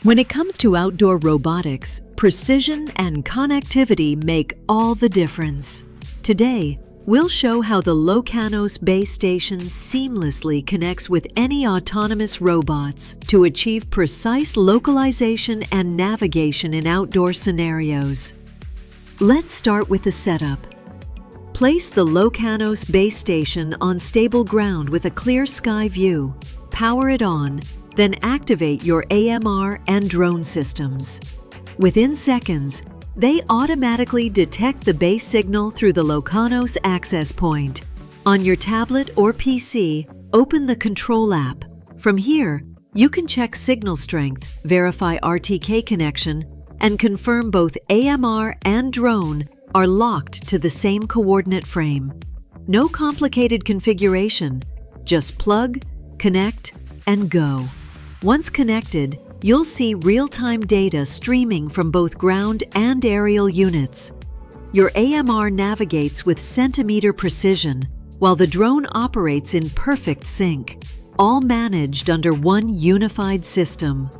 When it comes to outdoor robotics, precision and connectivity make all the difference. Today, we'll show how the LOCANOS Base Station seamlessly connects with any autonomous robots to achieve precise localization and navigation in outdoor scenarios. Let's start with the setup. Place the LOCANOS Base Station on stable ground with a clear sky view. Power it on, then activate your AMR and drone systems. Within seconds, they automatically detect the base signal through the LOCANOS access point. On your tablet or PC, open the Control app. From here, you can check signal strength, verify RTK connection, and confirm both AMR and drone are locked to the same coordinate frame. No complicated configuration, just plug, connect, and go. Once connected, you'll see real-time data streaming from both ground and aerial units. Your AMR navigates with centimeter precision, while the drone operates in perfect sync, all managed under one unified system.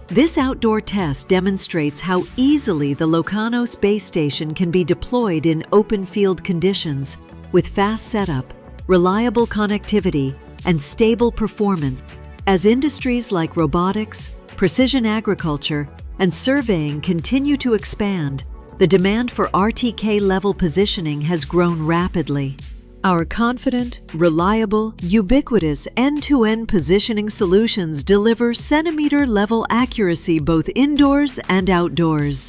This outdoor test demonstrates how easily the LOCANOS Base Station can be deployed in open field conditions with fast setup, reliable connectivity, and stable performance. As industries like robotics, precision agriculture, and surveying continue to expand, the demand for RTK-level positioning has grown rapidly. Our confident, reliable, ubiquitous end-to-end positioning solutions deliver centimeter-level accuracy both indoors and outdoors.